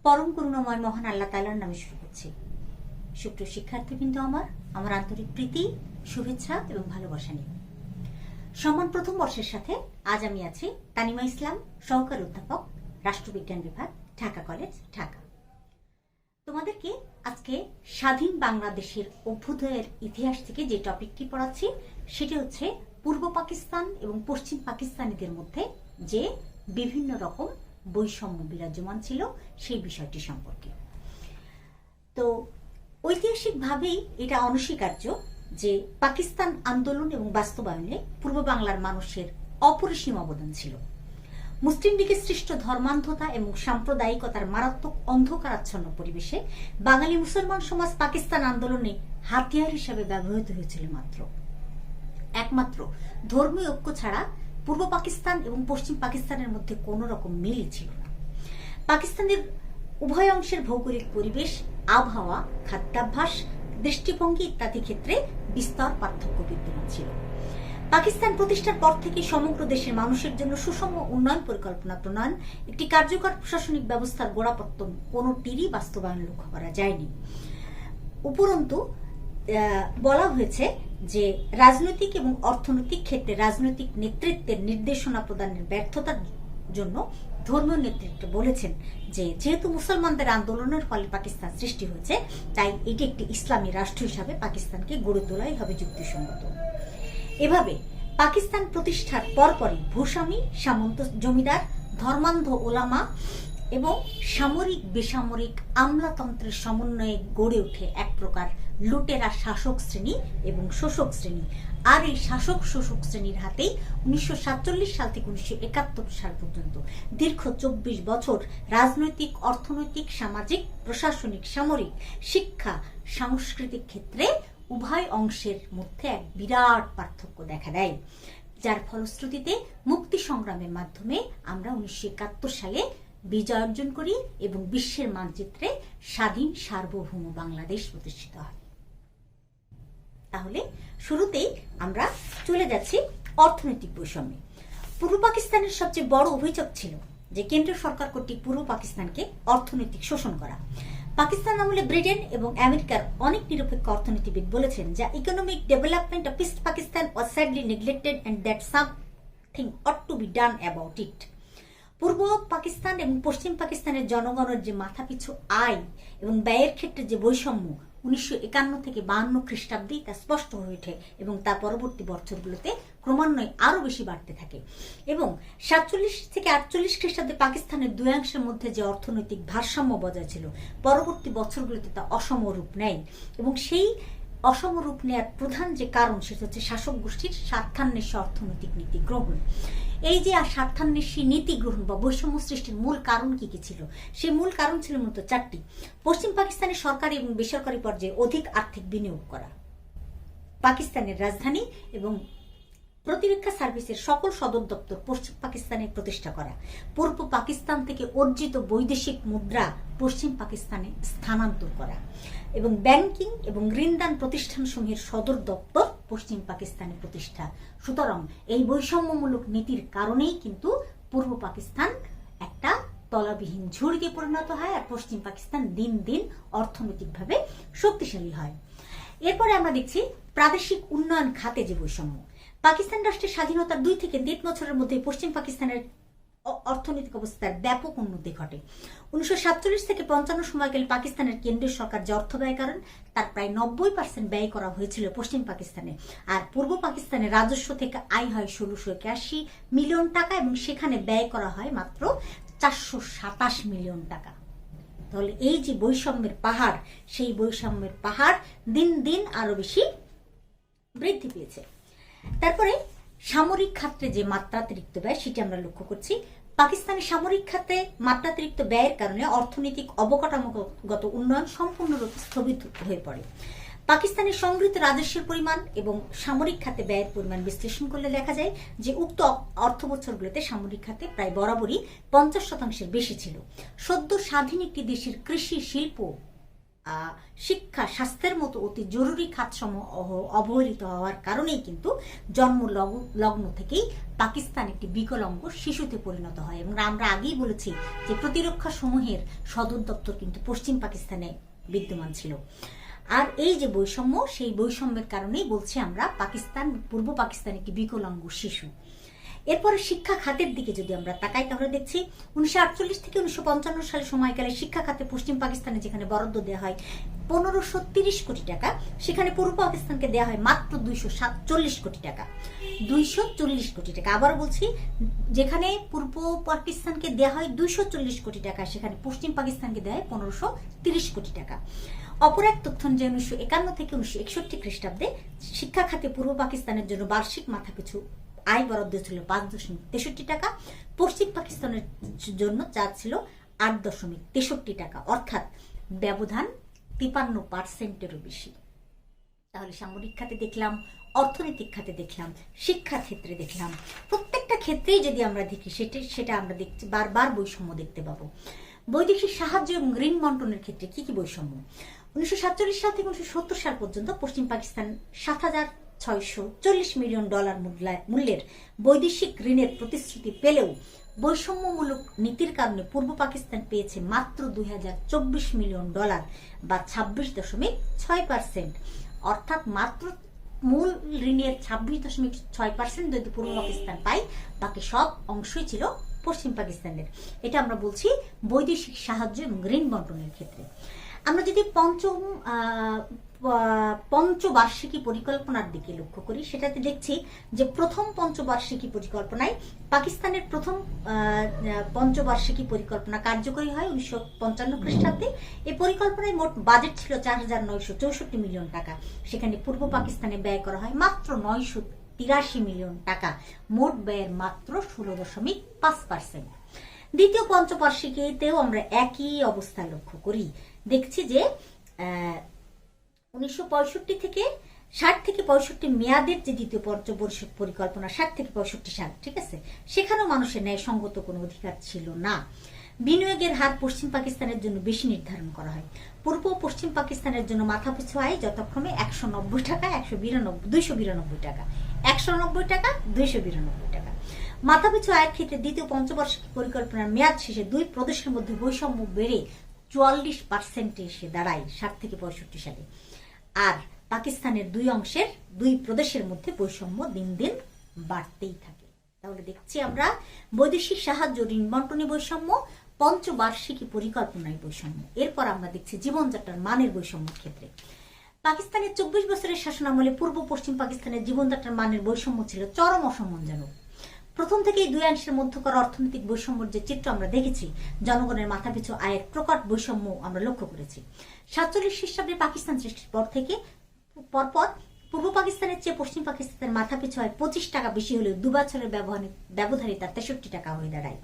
পরম করুণাময় মহান আল্লাহ তাআলার নামে শুরু করছি। সুপ্রিয় শিক্ষার্থীবৃন্দ, আমার আন্তরিক প্রীতি, শুভেচ্ছা এবং ভালোবাসা নিয়ে সম্মান প্রথম বর্ষের সাথে আজ আমি আছি তানিমা ইসলাম, সহকারী অধ্যাপক, রাষ্ট্রবিজ্ঞান বিভাগ, ঢাকা কলেজ, ঢাকা। তোমাদেরকে আজকে স্বাধীন বাংলাদেশের অভ্যুদয়ের ইতিহাস থেকে যে টপিকটি পড়াচ্ছি সেটি হচ্ছে পূর্ব পাকিস্তান এবং পশ্চিম পাকিস্তানিদের মধ্যে যে বিভিন্ন রকম বৈষম্য বিরাজমান ছিল সেই বিষয়টি সম্পর্কে। তো ঐতিহাসিকভাবেই এটা অনস্বীকার্য যে পাকিস্তান আন্দোলন এবং বাস্তবায়নে পূর্ব বাংলার মানুষের অপরিসীম অবদান ছিল। মুসলিম লীগের সৃষ্ট ধর্মান্ধতা এবং সাম্প্রদায়িকতার মারাত্মক অন্ধকারাচ্ছন্ন পরিবেশে বাঙালি মুসলমান সমাজ পাকিস্তান আন্দোলনে হাতিয়ার হিসাবে ব্যবহৃত হয়েছিল। একমাত্র ধর্মীয় ঐক্য ছাড়া পূর্ব পাকিস্তান এবং পশ্চিম পাকিস্তানের মধ্যে কোনো রকম মিলই ছিল না। পাকিস্তানের উভয় অংশের ভৌগোলিক পরিবেশ, আবহাওয়া, খাদ্যাভ্যাস, দৃষ্টিভঙ্গি ইত্যাদি ক্ষেত্রে বিস্তর পার্থক্য বিদ্যমান ছিল। পাকিস্তান প্রতিষ্ঠার পর থেকে সমগ্র দেশের মানুষের জন্য সুষম উন্নয়ন পরিকল্পনা প্রণয়ন, একটি কার্যকর প্রশাসনিক ব্যবস্থার গোড়াপত্তন কোনোটিরই বাস্তবায়ন লক্ষ্য করা যায়নি। উপরন্তু বলা হয়েছে যে রাজনৈতিক এবং অর্থনৈতিক ক্ষেত্রে রাজনৈতিক নেতৃত্বের নির্দেশনা প্রদানের ব্যর্থতার জন্য ধর্মীয় নেতৃত্ব বলেছেন যে যেহেতু মুসলমানদের আন্দোলনের ফলে পাকিস্তান সৃষ্টি হয়েছে, তাই এটি একটি ইসলামী রাষ্ট্র হিসাবে পাকিস্তানকে গড়ে তোলাই হবে যুক্তিসঙ্গত। এভাবে পাকিস্তান প্রতিষ্ঠার পরপরই ভূস্বামী, সামন্ত জমিদার, ধর্মান্ধ ওলামা এবং সামরিক বেসামরিক আমলাতন্ত্রের সমন্বয়ে গড়ে ওঠে এক প্রকার লুটেরা শাসক শ্রেণী এবং শোষক শ্রেণী। আর এই শাসক শোষক শ্রেণীর হাতেই 1947 সাল থেকে 1971 সাল পর্যন্ত দীর্ঘ 24 বছর রাজনৈতিক, অর্থনৈতিক, সামাজিক, প্রশাসনিক, সামরিক, শিক্ষা, সাংস্কৃতিক ক্ষেত্রে উভয় অংশের মধ্যে এক বিরাট পার্থক্য দেখা দেয়, যার ফলশ্রুতিতে মুক্তি সংগ্রামের মাধ্যমে আমরা 1971 সালে বিজয় অর্জন করি এবং বিশ্বের মানচিত্রে স্বাধীন সার্বভৌম বাংলাদেশ প্রতিষ্ঠিত হয়। তাহলে শুরুতেই আমরা চলে যাচ্ছি অর্থনৈতিক বৈষম্যে। পূর্ব পাকিস্তানের সবচেয়ে বড় অভিযোগ ছিল যে কেন্দ্রীয় সরকার কর্তৃক পূর্ব পাকিস্তানকে অর্থনৈতিক শোষণ করা। পাকিস্তান আমলে ব্রিটেন এবং আমেরিকার অনেক নিরপেক্ষ অর্থনীতিবিদ বলেছেন যে economic development of East Pakistan was sadly neglected and that something ought to be done about it. পূর্ব পাকিস্তান এবং পশ্চিম পাকিস্তানের জনগণের যে মাথাপিছু আয় এবং ব্যয়ের ক্ষেত্রে যে বৈষম্য 1951 থেকে 52 খ্রিস্টাব্দে তা স্পষ্ট হয়ে ওঠে এবং তার পরবর্তী বছরগুলোতে ক্রমান্বয়ে আরো বেশি বাড়তে থাকে। এবং 47 থেকে 48 খ্রিস্টাব্দে পাকিস্তানের দুই অংশের মধ্যে যে অর্থনৈতিক ভারসাম্য বজায় ছিল, পরবর্তী বছরগুলোতে তা অসম রূপ নেয়। এবং সেই অসম রূপ নেওয়ার প্রধান যে কারণ সেটা হচ্ছে শাসক গোষ্ঠীর স্বার্থান্বেষী অর্থনৈতিক নীতি গ্রহণ। এই যে স্বার্থান্বেষী নীতি গ্রহণ বা বৈষম্য সৃষ্টির মূল কারণ কি কি ছিল? সেই মূল কারণ ছিল মূলত চারটি। পশ্চিম পাকিস্তানের সরকারি এবং বেসরকারি পর্যায়ে অধিক আর্থিক বিনিয়োগ করা, পাকিস্তানের রাজধানী এবং প্রতিরক্ষা সার্ভিসের সকল সদর দপ্তর পশ্চিম পাকিস্তানে প্রতিষ্ঠা করা, পূর্ব পাকিস্তান থেকে অর্জিত বৈদেশিক মুদ্রা পশ্চিম পাকিস্তানে স্থানান্তর করা এবং ব্যাংকিং এবং ঋণদান প্রতিষ্ঠানসমূহের সদর দপ্তর পশ্চিম পাকিস্তানে প্রতিষ্ঠা। সুতরাং এই বৈষম্যমূলক নীতির কারণেই কিন্তু পূর্ব পাকিস্তান একটা তলাবিহীন ঝুড়িতে পরিণত হয় আর পশ্চিম পাকিস্তান দিন দিন অর্থনৈতিকভাবে শক্তিশালী হয়। এরপরে আমরা দেখছি প্রাদেশিক উন্নয়ন খাতে যে বৈষম্য। পাকিস্তান রাষ্ট্রের স্বাধীনতার 2 থেকে 1.5 বছরের মধ্যে পশ্চিম পাকিস্তানের অর্থনৈতিক অবস্থার ব্যাপক উন্নতি ঘটে। 1947 থেকে 55 সময়কালে পাকিস্তানের কেন্দ্রীয় সরকার যে অর্থ ব্যয় করেন তার প্রায় 90% ব্যয় করা হয়েছিল পশ্চিম পাকিস্তানে, আর পূর্ব পাকিস্তানের রাজস্ব থেকে আয় হয় 1681 মিলিয়ন টাকা এবং সেখানে ব্যয় করা হয় মাত্র 427 মিলিয়ন টাকা। তাহলে এই যে বৈষম্যের পাহাড়, সেই বৈষম্যের পাহাড় দিন দিন আরো বেশি বৃদ্ধি পেয়েছে। তারপরে সামরিক খাতে যে মাত্রাতিরিক্ত ব্যয় সেটি আমরা লক্ষ্য করছি। পাকিস্তানের সামরিক খাতে মাত্রাতিরিক্ত ব্যয়ের কারণে অর্থনৈতিক অবকাঠামোগত উন্নয়ন সম্পূর্ণরূপে স্থগিত হয়ে পড়ে। পাকিস্তানের সংগৃহীত রাজস্বের পরিমাণ এবং সামরিক খাতে ব্যয়ের পরিমাণ বিশ্লেষণ করলে দেখা যায় যে উক্ত অর্থ বছরগুলোতে সামরিক খাতে প্রায় বরাবরই 50% বেশি ছিল। সদ্য স্বাধীন একটি দেশের কৃষি শিল্প শিক্ষা, স্বাস্থ্যের মতো অতি জরুরি খাতসমূহ অবহেলিত হওয়ার কারণেই কিন্তু জন্ম লগ্ন থেকেই পাকিস্তান একটি বিকলাঙ্গ শিশুতে পরিণত হয়। এবং আমরা আগেই বলেছি যে প্রতিরক্ষা সমূহের সদর দপ্তর কিন্তু পশ্চিম পাকিস্তানে বিদ্যমান ছিল। আর এই যে বৈষম্য, সেই বৈষম্যের কারণেই বলছি আমরা পূর্ব পাকিস্তান একটি বিকলাঙ্গ শিশু। এরপরে শিক্ষা খাতের দিকে যদি আমরা তাকাই তাহলে দেখছি 1948 থেকে 1955 সালের সময়কালে শিক্ষা খাতে পশ্চিম পাকিস্তানে যেখানে বরাদ্দ দেওয়া হয় 1530 কোটি টাকা, সেখানে পূর্ব পাকিস্তানকে দেওয়া হয় মাত্র 240 কোটি টাকা। 240 কোটি টাকা, আবার বলছি, যেখানে পূর্ব পাকিস্তানকে দেওয়া হয় 240 কোটি টাকা, সেখানে পশ্চিম পাকিস্তানকে দেওয়া হয় 1530 কোটি টাকা। অপর এক তথ্য অনুযায়ী 1951 থেকে 1961 খ্রিস্টাব্দে শিক্ষা খাতে পূর্ব পাকিস্তানের জন্য বার্ষিক মাথাপিছু আয় বরাদ্দ ছিল 5.63 টাকা, পশ্চিম পাকিস্তানের জন্য যা ছিল 8.63 টাকা, অর্থাৎ ব্যবধান 53%-এরও বেশি। তাহলে সামরিক খাতে দেখলাম, অর্থনৈতিক খাতে দেখলাম, শিক্ষা ক্ষেত্রে দেখলাম, প্রত্যেকটা ক্ষেত্রেই যদি আমরা দেখি সেটা আমরা দেখছি বারবার বৈষম্য দেখতে পাবো। বৈদেশিক সাহায্য এবং ঋণ বন্টনের ক্ষেত্রে কি কি বৈষম্য? 1947 সাল থেকে 1970 সাল পর্যন্ত পশ্চিম পাকিস্তান 7,640 মিলিয়ন ডলার মূল্যের বৈদেশিক ঋণের প্রতিশ্রুতি পেলেও বৈষম্যমূলক নীতির কারণে পূর্ব পাকিস্তান পেয়েছে মাত্র 2024 মিলিয়ন ডলার বা 26.6%, অর্থাৎ মাত্র মূল ঋণের 26.6% যদি পূর্ব পাকিস্তান পায়, বাকি সব অংশই ছিল পশ্চিম পাকিস্তানের। এটা আমরা বলছি বৈদেশিক সাহায্য এবং ঋণ বন্টনের ক্ষেত্রে। আমরা যদি পঞ্চবার্ষিকী পরিকল্পনার দিকে লক্ষ্য করি, সেটাতে দেখছি যে প্রথম পঞ্চবার্ষিকী পরিকল্পনায় পাকিস্তানের প্রথম পঞ্চবার্ষিকী পরিকল্পনা কার্যকরী হয় 1955 খ্রিস্টাব্দে। এই পরিকল্পনায় মোট বাজেট ছিল 4,964 মিলিয়ন টাকা, সেখানে পূর্ব পাকিস্তানে ব্যয় করা হয় মাত্র 983 মিলিয়ন টাকা, মোট ব্যয়ের মাত্র 16.5%। দ্বিতীয় পঞ্চবার্ষিকীতেও আমরা একই অবস্থা লক্ষ্য করি, দেখছি যে 1965 থেকে 60 থেকে 65 মেয়াদের যে দ্বিতীয় পঞ্চবার্ষিক পরিকল্পনা 60 থেকে 65 সাল, ঠিক আছে, সেখানেও মানুষের ন্যায়সঙ্গত কোনো অধিকার ছিল না। বিনিয়োগের হার পশ্চিম পাকিস্তানের জন্য বেশি নির্ধারণ করা হয়। পূর্ব ও পশ্চিম পাকিস্তানের জন্য মাথাপিছু আয় যথাক্রমে 190 টাকা, 292 টাকা, 190 টাকা, 292 টাকা। মাথাপিছু আয়ের ক্ষেত্রে দ্বিতীয় পঞ্চবার্ষিক পরিকল্পনার মেয়াদ শেষে দুই প্রদেশের মধ্যে বৈষম্য বেড়ে 44% এসে দাঁড়ায় 60 থেকে 65 সালে। আর পাকিস্তানের দুই প্রদেশের মধ্যে বৈষম্য দিন দিন বাড়তেই থাকে। তাহলে দেখছি আমরা বৈদেশিক সাহায্য, ঋণ বন্টনে বৈষম্য, পঞ্চবার্ষিকী পরিকল্পনায় বৈষম্য। এরপর আমরা দেখছি জীবনযাত্রার মানের বৈষম্যের ক্ষেত্রে। পাকিস্তানের 24 বছরের শাসনামলে পূর্ব পশ্চিম পাকিস্তানের জীবনযাত্রার মানের বৈষম্য ছিল চরম অসম্মানজনক। প্রথম থেকেই দুই অংশের মধ্যকার অর্থনৈতিক বৈষম্যের যে চিত্র আমরা দেখেছি, জনগণের মাথাপিছু আয়ের প্রকট বৈষম্য আমরা লক্ষ্য করেছি। 47 খ্রিস্টাব্দে পাকিস্তান সৃষ্টির পর থেকে পরপর পূর্ব পাকিস্তানের চেয়ে পশ্চিম পাকিস্তানের মাথাপিছু আয় 25 টাকা বেশি হলেও 2 বছরের ব্যবধানে তার 63 টাকা হয়ে দাঁড়ায়।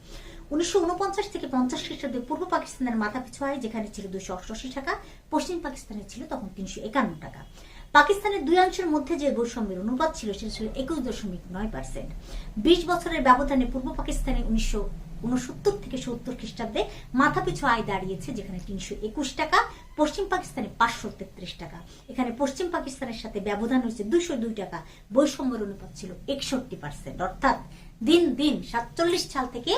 1949 থেকে 50 খ্রিস্টাব্দে পূর্ব পাকিস্তানের মাথাপিছু আয় যেখানে ছিল 288 টাকা, পশ্চিম পাকিস্তানে ছিল তখন 351 টাকা। পাকিস্তানের দুই অংশের মধ্যে যে বৈষম্যের অনুপাত ছিল সেটা ছিল 21.9%। 20 বছরের ব্যবধানে পূর্ব পাকিস্তানে 1969 থেকে 70 খ্রিস্টাব্দে মাথাপিছু আয় দাঁড়িয়েছে যেখানে 321 টাকা, পশ্চিম পাকিস্তানে 533 টাকা। এখানে পশ্চিম পাকিস্তানের সাথে ব্যবধান হয়েছে 202 টাকা, বৈষম্যের অনুপাত ছিল 61%। অর্থাৎ দিন দিন 47 সাল থেকে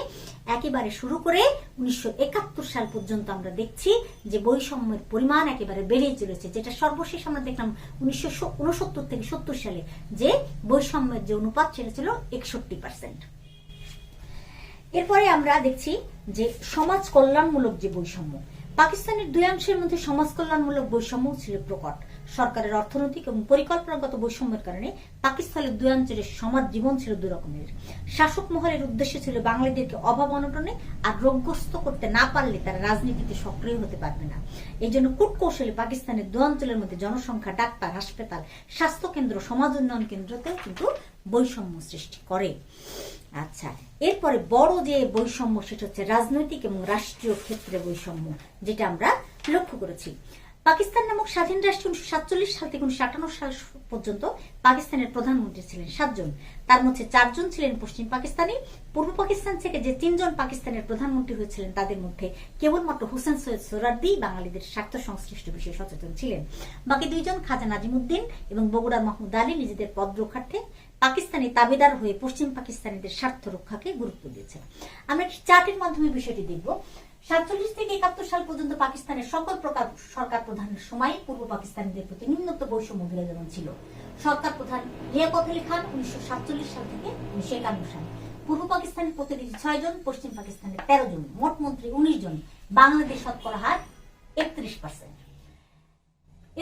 একেবারে শুরু করে 1971 সাল পর্যন্ত আমরা দেখছি যে বৈষম্যের পরিমাণ একেবারে বেড়েই চলেছে, যেটা সর্বশেষ আমরা দেখলাম 1969 থেকে 70 সালে যে বৈষম্যের যে অনুপাত সেটা ছিল 61%। এরপরে আমরা দেখছি যে সমাজ কল্যাণমূলক যে বৈষম্য, পাকিস্তানের দুই অংশের মধ্যে সমাজ কল্যাণমূলক বৈষম্য ছিল প্রকট। সরকারের অর্থনৈতিক এবং পরিকল্পনাগত বৈষম্যের কারণে পাকিস্তানের দুই অঞ্চলের সমাজ জীবন ছিল দুই রকমের। শাসক মহলের উদ্দেশ্য ছিল বাঙালিদেরকে অভাব অনটনে আর রোগগ্রস্ত করতে না পারলে তারা রাজনীতিতে সক্রিয় হতে পারবে না। এই জন্য কূটকৌশলে পাকিস্তানের দুই অঞ্চলের মধ্যে জনসংখ্যা, ডাক্তার, হাসপাতাল, স্বাস্থ্যকেন্দ্র, সমাজ উন্নয়ন কেন্দ্রতেও কিন্তু বৈষম্য সৃষ্টি করে। আচ্ছা, এরপরে বড় যে বৈষম্য সেটা হচ্ছে রাজনৈতিক এবং রাষ্ট্রীয় ক্ষেত্রে বৈষম্য, যেটা আমরা লক্ষ্য করেছি। পাকিস্তান নামক স্বাধীন রাষ্ট্র 1947 সাল থেকে 1958 সাল পর্যন্ত পাকিস্তানের প্রধানমন্ত্রী ছিলেন 7 জন। তার মধ্যে 4 জন ছিলেন পশ্চিম পাকিস্তানি। পূর্ব পাকিস্তান থেকে যে 3 জন পাকিস্তানের প্রধানমন্ত্রী হয়েছিলেন তাদের মধ্যে কেবলমাত্র হোসেন সৈয়দ সোহরাওয়ার্দী বাঙালিদের স্বার্থ সংশ্লিষ্ট বিষয়ে সচেতন ছিলেন। বাকি 2 জন খাজা নাজিমুদ্দিন এবং বগুড়ার মাহমুদ আলী নিজেদের পদ রক্ষার্থে পাকিস্তানি তাবেদার হয়ে পশ্চিম পাকিস্তানিদের স্বার্থ রক্ষাকে গুরুত্ব দিয়েছেন। আমরা একটি চার্টের মাধ্যমে বিষয়টি দেখব। 47 থেকে 71 সাল পর্যন্ত পাকিস্তানের সকল প্রকার সরকার প্রধানের সময় পূর্ব পাকিস্তানিদের প্রতি নিম্নোক্ত বৈষম্য বিরাজমান ছিল। সরকার প্রধান লিয়াকত আলী খান 1947 সাল থেকে 1951 সাল। পূর্ব পাকিস্তানের প্রতিনিধি 6 জন, পশ্চিম পাকিস্তানের 13 জন, মোট মন্ত্রী 19 জন, বাংলাদেশ শতকরা হার 31%।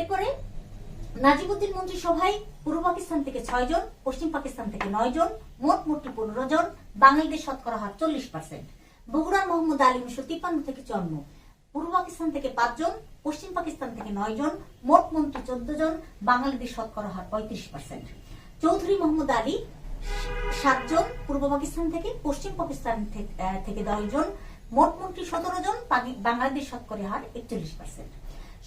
এরপরে নাজিমুদ্দিন মন্ত্রিসভায় পূর্ব পাকিস্তান থেকে 6 জন, পশ্চিম পাকিস্তান থেকে 9 জন, মোট মন্ত্রী 15 জন, বাংলাদেশ শতকরা হার 40%। বগুড়ার মোহাম্মদ আলী 1953 থেকে 54, পূর্ব পাকিস্তান থেকে 5 জন, পশ্চিম পাকিস্তান থেকে 9 জন, মোট মন্ত্রী 14 জন, বাংলাদেশ শতকরা হার 35%। চৌধুরী মোহাম্মদ আলী 7 জন, পূর্ব পাকিস্তান থেকে, পশ্চিম পাকিস্তান থেকে 10 জন, মোট মন্ত্রী 17 জন, বাংলাদেশ শতকরা হার 41%।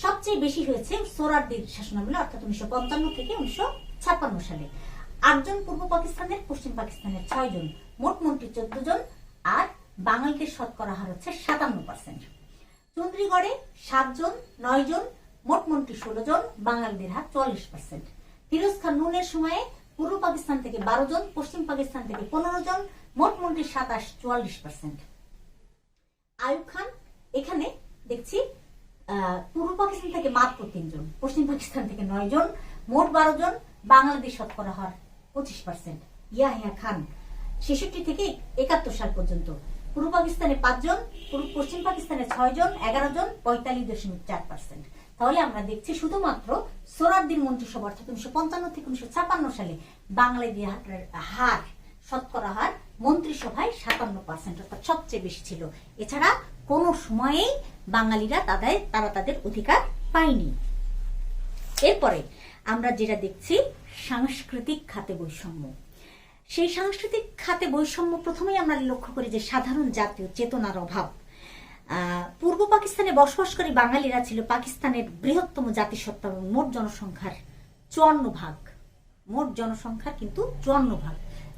সবচেয়ে বেশি হয়েছে সোহরাওয়ার্দীর শাসনামলে, অর্থাৎ 1955 থেকে 1956 সালে। 8 জন পূর্ব পাকিস্তানের, পশ্চিম পাকিস্তানের 6 জন, মোট মন্ত্রী 14 জন, আর বাংলাদেশ শতকরা হার হচ্ছে 57%। চন্দ্রীগড়ে 7 জন, 9 জন, মোট মন্ত্রী 16 জন, বাঙালিদের হার 44%। ফিরোজ খান নুনের সময়ে পূর্ব পাকিস্তান থেকে 12 জন, পশ্চিম পাকিস্তান থেকে 15 জন, মোট মন্ত্রী 44%। আইয়ুব খান, এখানে দেখছি পূর্ব পাকিস্তান থেকে মাত্র 3 জন, পশ্চিম পাকিস্তান থেকে 9 জন, মোট 12 জন, বাংলাদেশ শতকরা হার 25%। ইয়াহিয়া খান 66 থেকে 71 সাল পর্যন্ত পূর্ব পাকিস্তানে 5 জন, পশ্চিম পাকিস্তানে 6 জন, 11 জন, 45.4%। তাহলে আমরা দেখছি শুধুমাত্র সোহরাওয়ার্দীর মন্ত্রিসভা অর্থাৎ 1955 থেকে 1956 সালে বাঙালিদের হার শতকরা হার মন্ত্রিসভায় 57%, অর্থাৎ সবচেয়ে বেশি ছিল। এছাড়া কোন সময়েই বাঙালিরা তারা তাদের অধিকার পায়নি। এরপরে আমরা যেটা দেখছি সাংস্কৃতিক খাতে বৈষম্য। সেই সাংস্কৃতিক খাতে বৈষম্য প্রথমেই আমরা লক্ষ্য করি যে সাধারণ জাতীয় চেতনার অভাব। পূর্ব পাকিস্তানে বসবাসকারী বাঙালিরা ছিল পাকিস্তানের বৃহত্তম জাতিসত্তা এবং মোট জনসংখ্যার 54 ভাগ, মোট জনসংখ্যার কিন্তু 54 ভাগ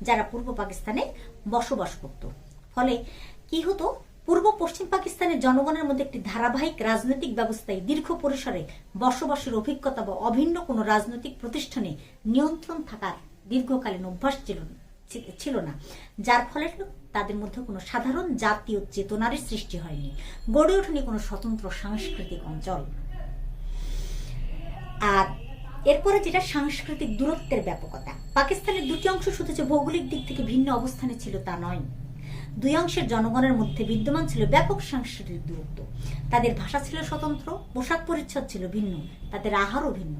যারা পূর্ব পাকিস্তানে বসবাস করত। ফলে কি হতো, পূর্ব পশ্চিম পাকিস্তানের জনগণের মধ্যে একটি ধারাবাহিক রাজনৈতিক ব্যবস্থায় দীর্ঘ পরিসরে বসবাসের অভিজ্ঞতা বা অভিন্ন কোনো রাজনৈতিক প্রতিষ্ঠানে নিয়ন্ত্রণ থাকার দীর্ঘকালীন অভ্যাস ছিল না, যার ফলে তাদের মধ্যে কোনো সাধারণ জাতীয় চেতনার সৃষ্টি হয়নি, গড়ে ওঠেনি কোনো স্বতন্ত্র সাংস্কৃতিক অঞ্চল। আর এরপরে যেটা সাংস্কৃতিক দূরত্বের ব্যাপকতা, পাকিস্তানের দুটি অংশ শুধু যে ভৌগোলিক দিক থেকে ভিন্ন অবস্থানে ছিল তা নয়, দুই অংশের জনগণের মধ্যে বিদ্যমান ছিল ব্যাপক সাংস্কৃতিক দূরত্ব। তাদের ভাষা ছিল স্বতন্ত্র, পোশাক পরিচ্ছদ ছিল ভিন্ন, তাদের আহারও ভিন্ন।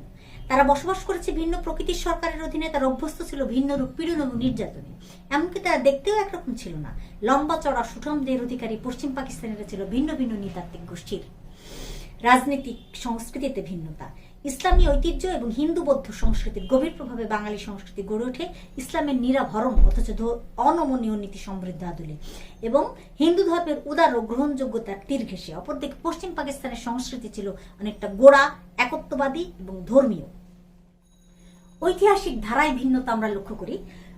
তারা বসবাস করেছে ভিন্ন প্রকৃতির সরকারের অধীনে, তারা অভ্যস্ত ছিল ভিন্ন রূপ পীড়ন এবং নির্যাতনে। এমনকি তারা দেখতেও একরকম ছিল না। লম্বা চড়া সুঠাম দেহের অধিকারী পশ্চিম পাকিস্তানিরা ছিল ভিন্ন ভিন্ন নৃতাত্ত্বিক গোষ্ঠীর। রাজনৈতিক সংস্কৃতিতে ভিন্নতা, ইসলামী ঐতিহ্য এবং হিন্দু বৌদ্ধ সংস্কৃতির গভীর প্রভাবে বাঙালি সংস্কৃতি গড়ে ওঠে ইসলামের নিরাভরণ অথচ অনমনীয় নীতি সমৃদ্ধ আদলে এবং হিন্দু ধর্মের উদার ও গ্রহণযোগ্যতার তীর ঘেঁষে। অপরদিকে পশ্চিম পাকিস্তানের সংস্কৃতি ছিল অনেকটা গোড়া, একত্ববাদী এবং ধর্মীয়। ঐতিহাসিক ধারায় ভিন্নতা আমরা লক্ষ্য করি।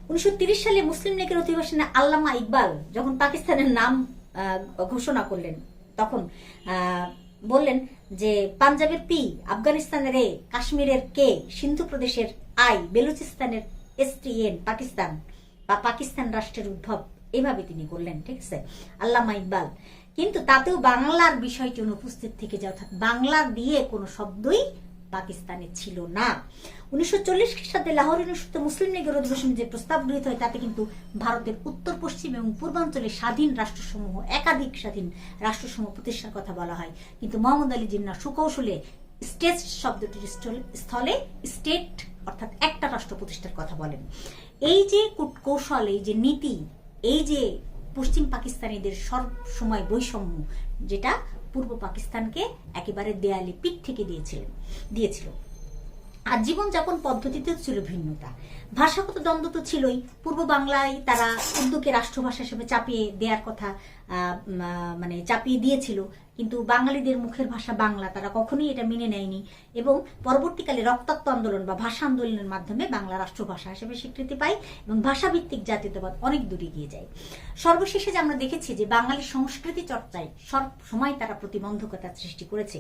1930 সালে মুসলিম লীগের অধিবেশনে আল্লামা ইকবাল যখন পাকিস্তানের নাম ঘোষণা করলেন, তখন বললেন যে পাঞ্জাবের পি, আফগানিস্তানের এ, কাশ্মীরের কে, সিন্ধু প্রদেশের আই, বেলুচিস্তানের এসটিএন, পাকিস্তান বা পাকিস্তান রাষ্ট্রের উদ্ভব, এভাবে তিনি করলেন। ঠিক আছে, আল্লামা ইকবাল। কিন্তু তাতেও বাংলার বিষয়টি অনুপস্থিত থেকে যায়, অর্থাৎ বাংলা দিয়ে কোনো শব্দই পাকিস্তানে ছিল না। 1940 খ্রিস্টাব্দে লাহোর ইউনিভার্সিটিতে মুসলিম লীগের অধিবেশনে যে প্রস্তাব গৃহীত হয় তাতে কিন্তু ভারতের উত্তর পশ্চিম এবং পূর্বাঞ্চলে স্বাধীন রাষ্ট্রসমূহ, একাধিক স্বাধীন রাষ্ট্রসমূহ প্রতিষ্ঠার কথা বলা হয়। কিন্তু মোহাম্মদ আলী জিন্নাহ সুকৌশলে স্টেট শব্দটির স্থলে স্টেট অর্থাৎ একটা রাষ্ট্র প্রতিষ্ঠার কথা বলেন। এই যে কূটকৌশল, এই যে নীতি, এই যে পশ্চিম পাকিস্তানিদের সব সময় বৈষম্য, যেটা পূর্ব পাকিস্তানকে একেবারে দেয়ালে পিঠ থেকে দিয়েছিল। আর জীবনযাপন পদ্ধতিতেও ছিল ভিন্নতা। ভাষাগত দ্বন্দ্ব তো ছিলই। পূর্ব বাংলায় তারা উর্দুকে রাষ্ট্রভাষা হিসেবে চাপিয়ে দেওয়ার কথা মানে চাপিয়ে দিয়েছিল, কিন্তু বাঙালিদের মুখের ভাষা বাংলা, তারা কখনোই এটা মেনে নেয়নি এবং পরবর্তীকালে রক্তাক্ত আন্দোলন বা ভাষা আন্দোলনের মাধ্যমে বাংলা রাষ্ট্রভাষা হিসেবে স্বীকৃতি পায় এবং ভাষাভিত্তিক জাতীয়তাবাদ অনেক দূরে গিয়ে যায়। সর্বশেষে যে আমরা দেখেছি যে বাঙালি সংস্কৃতি চর্চায় সব সময় তারা প্রতিবন্ধকতা সৃষ্টি করেছে।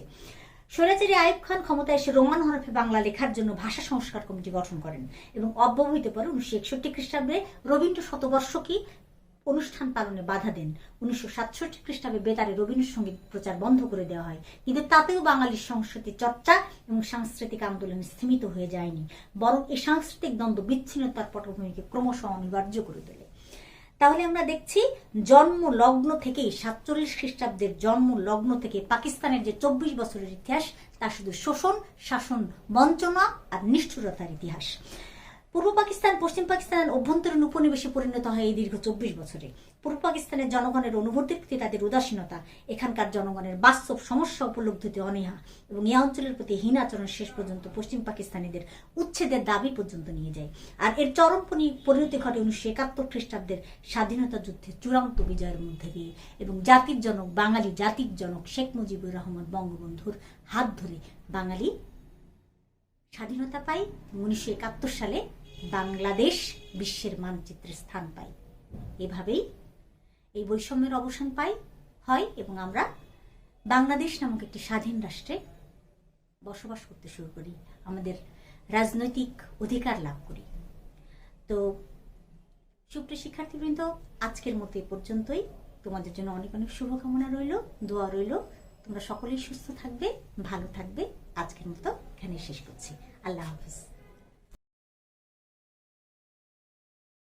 স্বৈরাচারী আইয়ুব খান ক্ষমতায় এসে রোমান হরফে বাংলা লেখার জন্য ভাষা সংস্কার কমিটি গঠন করেন এবং অব্যবহিত পরে 1961 খ্রিস্টাব্দে রবীন্দ্র শতবর্ষকী অনুষ্ঠান পালনে বাধা দেন। 1967 খ্রিস্টাব্দে বেতারে রবীন্দ্রসঙ্গীত প্রচার বন্ধ করে দেওয়া হয়, কিন্তু তাতেও বাঙালির সংস্কৃতি চর্চা এবং সাংস্কৃতিক আন্দোলন স্থিমিত হয়ে যায়নি, বরং এই সাংস্কৃতিক দ্বন্দ্ব বিচ্ছিন্নতার পটভূমিকে ক্রমশ অনিবার্য করে তোলে। তাহলে আমরা দেখছি জন্ম লগ্ন থেকেই 47 খ্রিস্টাব্দের জন্ম লগ্ন থেকে পাকিস্তানের যে 24 বছরের ইতিহাস তা শুধু শোষণ, শাসন, বঞ্চনা আর নিষ্ঠুরতার ইতিহাস। পূর্ব পাকিস্তান পশ্চিম পাকিস্তানের অভ্যন্তরীণ উপনিবেশে পরিণত হয় এই দীর্ঘ 24 বছরে। পূর্ব পাকিস্তানের জনগণের অনুভূতির প্রতি তাদের উদাসীনতা, এখানকার জনগণের বাস্তব সমস্যা উপলব্ধিতে অনীহা এবং এই অঞ্চলের প্রতি হীনাচরণ শেষ পর্যন্ত পশ্চিম পাকিস্তানিদের উচ্ছেদের দাবি পর্যন্ত নিয়ে যায়। আর এর চরম পরিণতি ঘটে 1971 খ্রিস্টাব্দের স্বাধীনতা যুদ্ধে চূড়ান্ত বিজয়ের মধ্যে দিয়ে এবং জাতির জনক, বাঙালি জাতির জনক শেখ মুজিবুর রহমান বঙ্গবন্ধুর হাত ধরে বাঙালি স্বাধীনতা পাই। 1971 সালে বাংলাদেশ বিশ্বের মানচিত্রে স্থান পাই। এভাবেই এই বৈষম্যের অবসান হয় এবং আমরা বাংলাদেশ নামক একটি স্বাধীন রাষ্ট্রে বসবাস করতে শুরু করি, আমাদের রাজনৈতিক অধিকার লাভ করি। তো সুপ্রিয় শিক্ষার্থীবৃন্দ, আজকের মতো এ পর্যন্তই। তোমাদের জন্য অনেক অনেক শুভকামনা রইল, দোয়া রইল। তোমরা সকলেই সুস্থ থাকবে, ভালো থাকবে। আজকের মতো এখানে শেষ করছি। আল্লাহ হাফিজ।